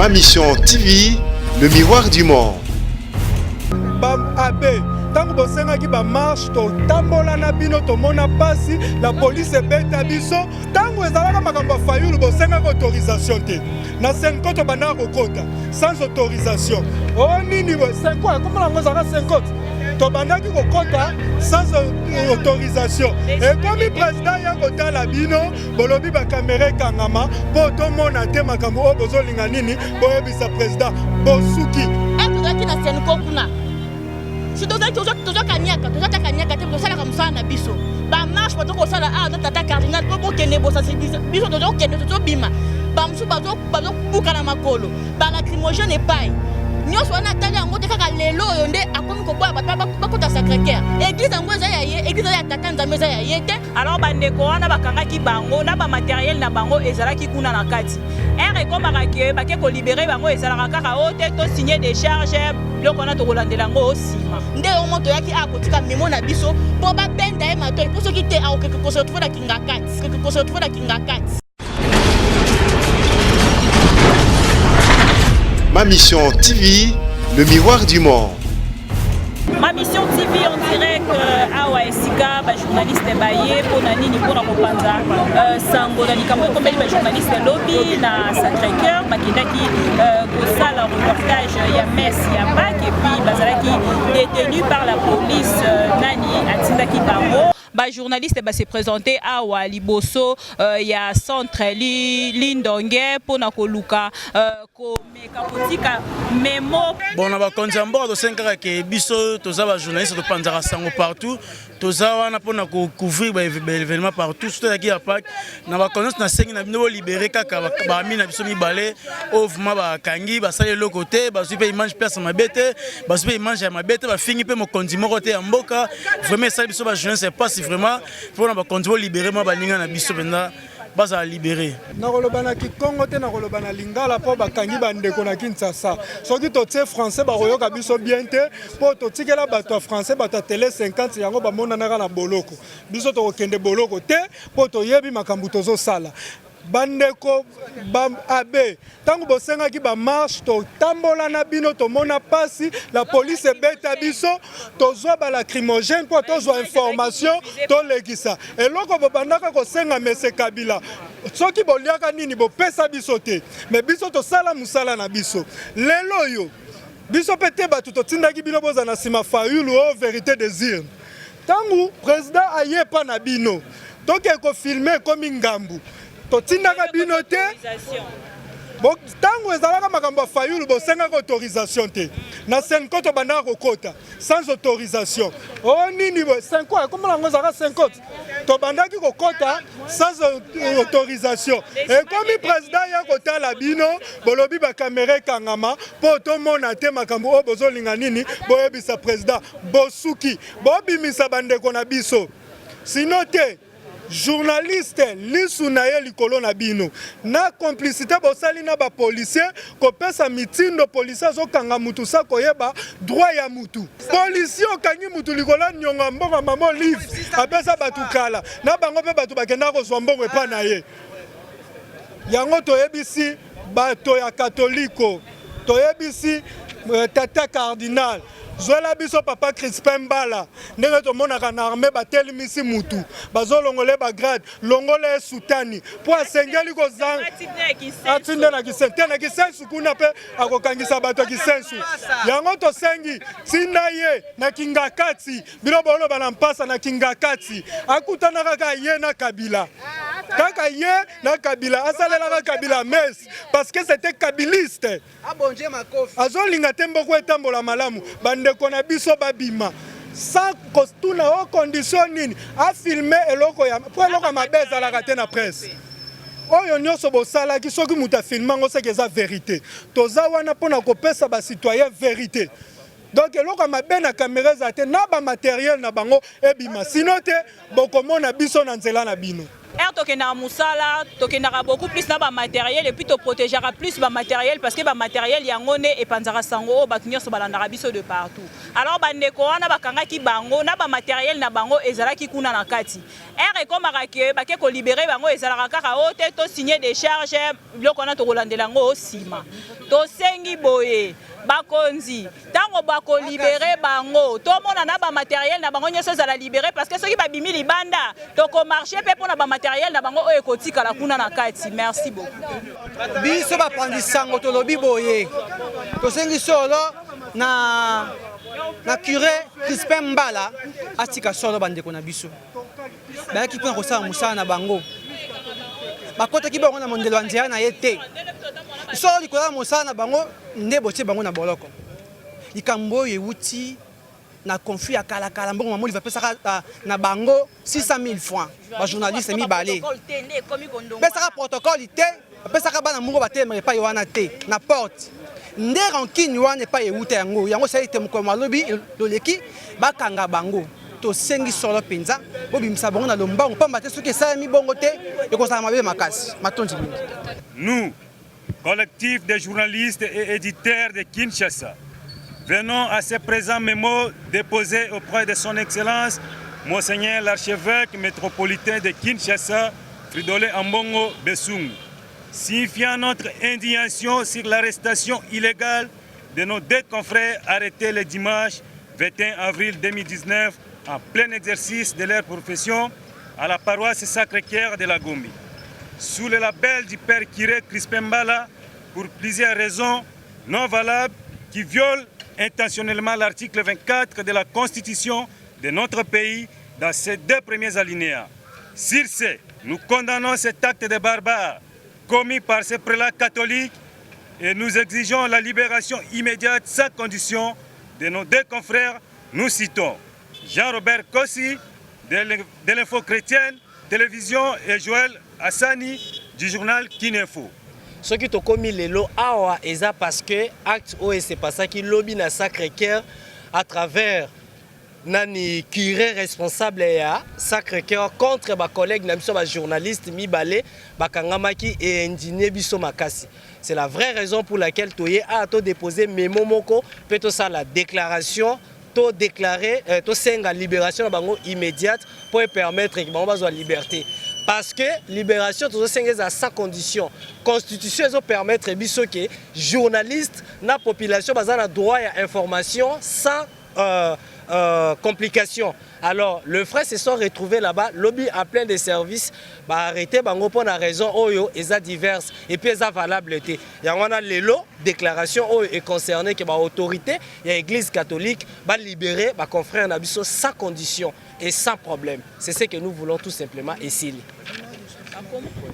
Ma Mission TV, le miroir du monde. Bam abe, tango bosenga ki ba marche to tambola na bino to mona pasi, la police ebeta biso, tango ezalaka makambo fayulu bosenga autorisation te. Na 50 bana kokota sans autorisation. Oh nini we 50 comment la ngozaka 50? To bana ki kokota sans autorisation. Et comme le président ya kotala bino, bolobi ba caméra kangama po to mona te makambo o bozolinga nini, boyebisa président bosuki. Qui na senko kuna. Si toza kanyaka te tosala comme ça na biso. Ba marche pas to kosala na tata cardinal po kende bo sensibiliser. Biso tozo kende tozo bima. Ba msu bazo buka na makolo. Ba lacrymogène epai. Nyos wana tali yango te kaka lelo oyo nde akomi koboya bato bakota Sacré-Cœur. Église yango eza ya ye, église ya tata nzambe eza ya ye te. Alors bandeko wana bakangaki bango na ba matériel na bango ezalaki kuna na kati. Ere ekomaka ke bake kolibere bango ezalaka kaka o te to signer des charges biloko wana tokolandela yango osima. Nde yo moto yaki akotika memo na biso po babenda ye matoi po soki te akokeke kosetrouve na kinga kati. Ma Mission TV, le miroir du monde. Ma Mission TV en direct awa esika ba journaliste baye pona nini pona kopanza sango na likambo ekombeli ba journaliste lobby na Sacré-Cœur bakendaki kosala reportage ya messe ya Pâques et puis bazalaki détenu par la police nani atindaki bango. Ba journaliste ba se présenté awa liboso ya centre Lindonge pona koluka ko mekapotika memo bon na ba konjambo do 5 ke biso toza ba journaliste to panzaka sango partout toza wana pona ko couvrir ba événement partout surtoutaki ya Pâques na ba connaissance na sengi na bino libérer kaka ba mina biso mibale ovuma ba kangi ba sale le côté ba supe image place mabete ba supe image ya mabete ba fingi pe mo kondimo côté ya mboka vraiment ça biso ba journaliste pas si vraiment pour na kondibo libérer ma baninga na biso benda baza libérer na kolobana ki Congo te na kolobana lingala po bakangi bandeko na Kinshasa soki to tie français ba koyoka biso bien te po to tikela bato français bato télé 50 yango ba mona na boloko biso to kokende boloko te po to yebi makambu tozo sala bandeko bam abe tango bosenga ki ba marche to tambola na bino to mona pasi la police ebeta biso tozwa ba lacrymogène po tozwa information to lekisa eloko bobandaka kosenga mese Kabila soki boliaka nini bopesa biso te mais biso to sala musala na biso lelo yo biso pete batu to tindaki bino boza na sima fayulu o vérité désir tango président aye pa na bino toke ko filmer comme ngambu totindaka bino te tango ezalaka makambo fayulu bosenga autorisation te na 50 bana kokota sans autorisation oh nini we 50 comment la ngozaka 50 to bandaki kokota sans autorisation et comme le président ya kotala bino bolobi ba caméra kangama po to mona te makambo o bozolinga nini boyebisa président bosuki bobimisa bandeko na biso sino te journaliste lisu na ye likolo na bino na complicité bosali na ba policier kopesa mitindo policier azokanga mutu sa koyeba droit ya mutu policier okangi mutu likolo nyonga mbongo mamo livre apesa batu kala na bango pe batu bakenda kozwa mbongo epa na ye yango toyebisi bato ya katoliko toyebisi tata cardinal Zola biso papa Crispin Mbala ndenge tomonaka na armée batelemisi mutu bazolongole ba grade longole sutani po asengeli kozanga atinde na kisensu na kisensu kuna pe akokangisa bato kisensu yango tosengi tinda ye na kingakati bino bolo bana mpasa na kingakati akutana kaka ye na Kabila kaka ye na Kabila asalelaka Kabila mes parce que c'était kabiliste abonje makofi azolinga tembo ko etambola malamu bandeko na biso babima sans costume au condition nini a filmer eloko ya po eloko mabeza la kate na presse oyo nyonso bosala ki soki muta filmango c'est que ça vérité toza wana pona kopesa ba citoyen vérité donc eloko mabe na caméra za te na ba matériel na bango ebima sino te bokomona biso na nzela na bino. tokendaka mosala tokendaka beaucoup plus na matériel et puis protégeara plus matériel parce que matériel yango ne epanzaka sango oyo bato nyonso balandaka biso de partout. Alors bandeko wana bakangaki bango na matériel na bango ezalaki kuna na kati ekomaka ke bake kolibere bango ezalaka kaka oyo te tosigner décharge biloko wana tokolandela yango osima tosengi boye bakonzi tango bakolibere bango tomona na matériel na bango nyonso ezala libéré parce que soki babimi libanda tokomarche mpe mpona matériel na bango oyo ekotikala kuna na kati. Merci beaucoup. Biso bapandi sango tolobi boye tosengi solo na curé Crispin Mbala atika solo bandeko na biso bayaki mpona kosala mosala na bango bakotaki bango na mondelo ya nzela na ye te solo likolo ya mosala na bango nde botie bango na boloko likambo oyo ewuti na conflit ya kalakala mbongo mamoli bapesaka na bango 600 000 francs bajournaliste mibale pesaka protocole te bapesaka bana moko batelemaka epai wana te na porte nde rankine wana epai ewuta yango sali te mokolo malobi loleki bakanga bango tosengi solo mpenza bobimisa bango na lombango pamba te soki esalemi bongo te ekozala mabe makasi matondi mingi. Nous, collectif des journalistes et éditeurs de Kinshasa, venons à ce présent mémo déposé auprès de son Excellence, Monseigneur l'archevêque métropolitain de Kinshasa, Fridolin Ambongo Besungu, signifiant notre indignation sur l'arrestation illégale de nos deux confrères arrêtés le dimanche 21 avril 2019 en plein exercice de leur profession à la paroisse Sacré-Cœur de la Gombe, sous le label du père curé Crispin Mbala pour plusieurs raisons non valables qui violent intentionnellement l'article 24 de la Constitution de notre pays dans ses deux premiers alinéas. Sur ce, nous condamnons cet acte de barbare commis par ces prélats catholiques et nous exigeons la libération immédiate sans condition de nos deux confrères. Nous citons Jean-Robert Kossi de l'Info Chrétienne, Télévision et Joël Hassani du journal Kinefo. Ce qui est commis lelo awa eza parce que acte oyo c'est pas ça qui lobby na Sacré-Cœur à travers nani curé responsable ya Sacré-Cœur contre ba collègue na biso ba journaliste mibale bakangamaki et indigné biso makasi. C'est la vraie raison pour laquelle toye a to déposer mémo moko peut to ça la déclaration to déclarer to senga libération na bango immédiate pour permettre que bango bazwa liberté. Parce que libération tout ça à sa condition. Constitution elle permettre biso que journalistes na population bazana droit à information sans complications. Alors le frère se sont retrouvés là-bas, lobby à plein de services, bah arrêté bango pour la raison oyo eza diverses et puis eza valable té. Yangwana lelo déclaration oyo est concerné que ba autorité, il y a église catholique ba libérer ba confrère na biso sans condition et sans problème. C'est ce que nous voulons tout simplement ici.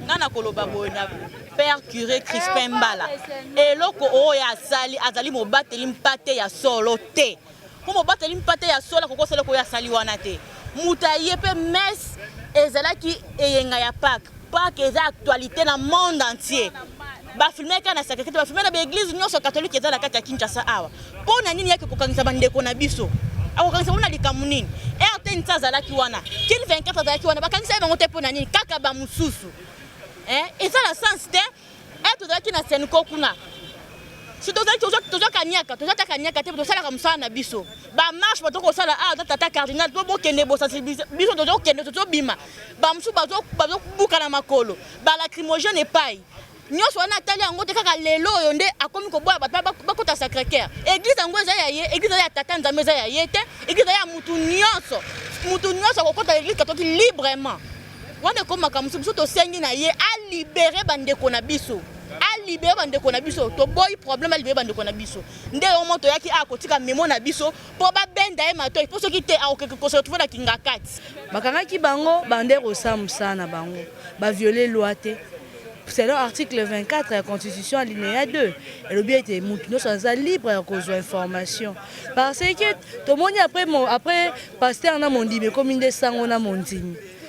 Nana koloba boyna père curé Crispin Mbala eloko oyo asali azali mobateli mpate ya solo te. Pour mobateli mpate ya solo koko solo ko ya sali wana te. Mutaye pe messe ezalaki eyenga ya Pâques eza actualité na monde entier. Ba filmer kana Sacré-Cœur ba filmer na église nyonso catholique eza la kati ya Kinshasa awa. Pona nini yake kokangisa bandeko na biso? Akokangisa mona likamu nini? RT ntazalaki wana. Kil 24 azalaki wana bakangisa bango te pona nini? Kaka ba mususu. Eza la sens te. Tozalaki na Senko kuna. Si toza kanyaka te tozala comme ça na biso. Ba marche bato ko sala tata cardinal to bokende bo sensibiliser biso tozo kende tozo bima. Ba musu bazo buka na makolo. Ba lacrymogène epai. Nyonso wana tali yango te kaka lelo oyo nde akomi koboya bato bakota Sacré-Cœur. Église yango eza ya ye, église ya tata nzambe eza ya ye te, église ya mutu nyonso. Mutu nyonso kokota église catholique librement. Wana komaka musu biso to sengi na ye a libérer bandeko na biso. A libérer bandeko na biso. To boy problème a libérer bandeko na biso. Nde o moto yaki a kotika memo na biso po ba benda e mato po soki te a okeke ko se retrouver na kingakati. Bakangaki bango bandeko samusa na bango. Ba violer loi te. C'est l'article 24 de la Constitution alinéa 2. Et le bien était nous sommes libres à cause de l'information. Parce que tout le monde après pasteur na mon dit mais comme une sang on a mon dit.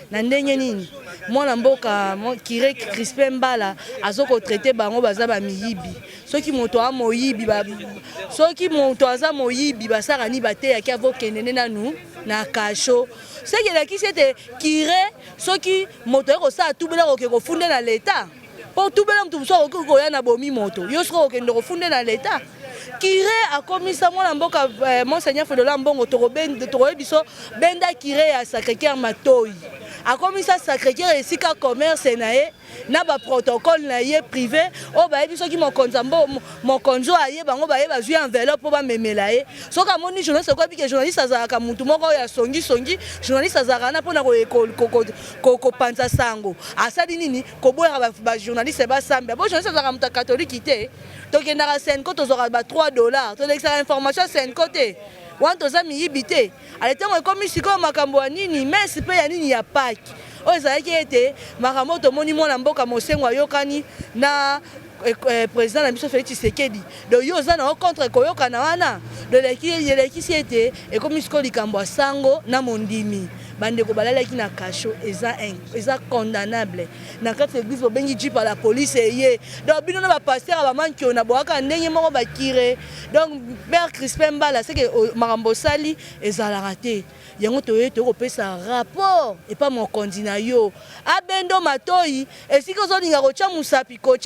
Nandenge nini. Moi na mboka Kiré Crispin Mbala azoko traiter bango baza ba miyibi. Ceux qui monto a moyibi ba ceux qui monto aza moyibi basara ni bate ya kavo kenene na nous na kasho. Ce qui est qui c'était Kiré, ceux qui moteur au ça tout bela ko fondé dans l'état. Pour tout bela tout ça ko ya na bomi moto. Yo sera ko fondé dans l'état. Kiré a commis ça moi mboka monseigneur Fedola Mbongo torobe biso benda Kiré à Sacré-Cœur Matoyi. A commis ça Sacré-Cœur et sika commerce nae na ba protocole na ye privé o ba biso ki mon konzo aye bango ba ye ba zui enveloppe po ba memela ye soka moni journaliste ko bi ke journaliste azaka mutu moko ya songi journaliste azaka na pona ko panza sango asali nini ko boya ba journaliste ba samba bo journaliste azaka mutu catholique te to kendaka sen ko to zora ba $3 to l'extra information sen côté wanto za miyibite aletango ekomi siko makambo ya nini mesi pe ya nini ya paki oyo ezalaki ete makambo tomoni mwana mboka mosengo ayokani na président na biso Félix Tshisekedi do yo oza na contre koyokana wana do elekisi ete ekomi siko likambo ya sango na mondimi bandeko balalaki na kasho eza condamnable na kati église bobengi jipa la police eye donc bino na bapasteur bamanki na boaka ndenge moko bakire donc père Crispin Mbala c'est que makambo sali ezalaka te yango toye tokopesa rapport et pas mon kondina yo abendo matoyi esika ozolinga kocha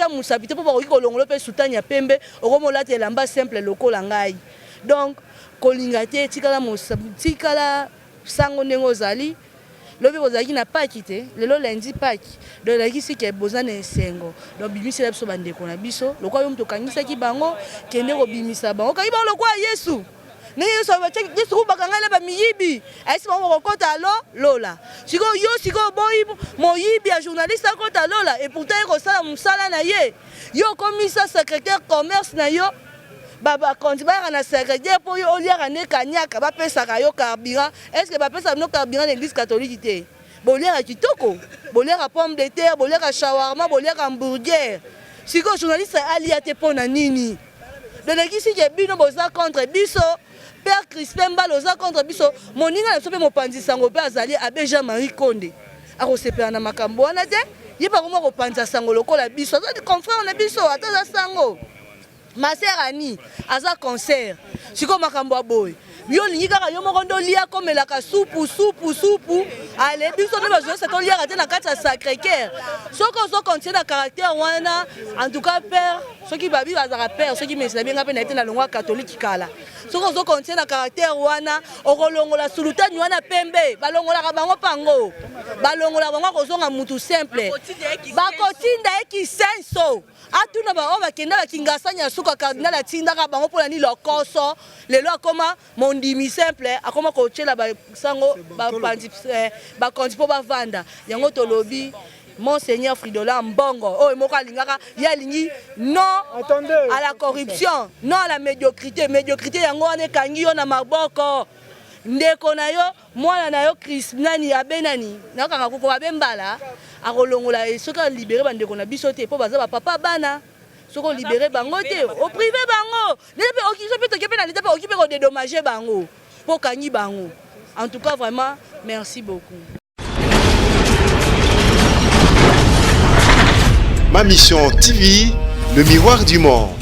musapi te po bakoki kolongola mpe sutani ya pembe okomolata elamba simple lokola ngai donc kolinga te tikala sango ndenge ozali lobi ozalaki na paki te lelo lundi paki donc ezalaki sike boza na esengo donc bimisela biso bandeko na biso lokwa yo moto okangisaki bango kende kobimisa bango okangi bango lokwa Yesu ndenge Yesu bakangala bamiyibi ayesi bango kokota lola sikoyo yo sikoyo boyi moyibi ya journaliste akota lola et pourtant ekosala mosala na ye yo okomisa secrétaire commerce na yo bakonzi bayaka na secrétaire mpo yo oliaka ne kanyaka bapesaka yo carburant est-ce que bapesaka no carburant na église catholique te boliaka kitoko boliaka pomme de terre boliaka shawarma boliaka hamburger sikoyo journaliste alia te mpo na nini dolekisi ke bino boza contre biso père Crispin Mbala oza contre biso moninga na biso mpe mopanzi sango mpe azali abe Jean-Marie Konde akosepela na makambo wana te ye bakoma kopanza sango lokola biso azali confrère na biso ata aza sango Maser Ani aza concert siko makambo ya boy yo lingi kaka yo moko ndo lia komelaka supu ale biso nde bajournaliste toliaka te na kati ya Sacré-Cœur soki ozo continue na caractère wana en tout cas père soki babi bazaka père soki mesila benga mpe na ete na longwa catholique kala soki ozo continue na caractère wana okolongola sulutani wana pembe balongolaka bango pango balongola bango akozonga mutu simple bakotinda ekisenso atuna baoyo bakenda bakingasanya ya suka cardinal atindaka bango mpona ni lokoso lelo akoma mondimi simple akoma kotyela basango bakonzi mpo bavanda yango tolobi Monseigneur Fridola Mbongo oyo moko alingaka ye alingi non à la corruption non à la médiocrité yango wana ekangi yo na maboko ndeko na yo mwana na yo Chris nani abenani nakanga koko babe Mbala akolongola soki alibere bandeko na biso te mpo baza bapapa bana soki olibere bango te oprive bango ndepe okiso mpe toke mpe na leta mpe oki mpe kodédommage bango mpo okangi bango en tout cas vraiment merci beaucoup. Ma Mission TV, le miroir du monde.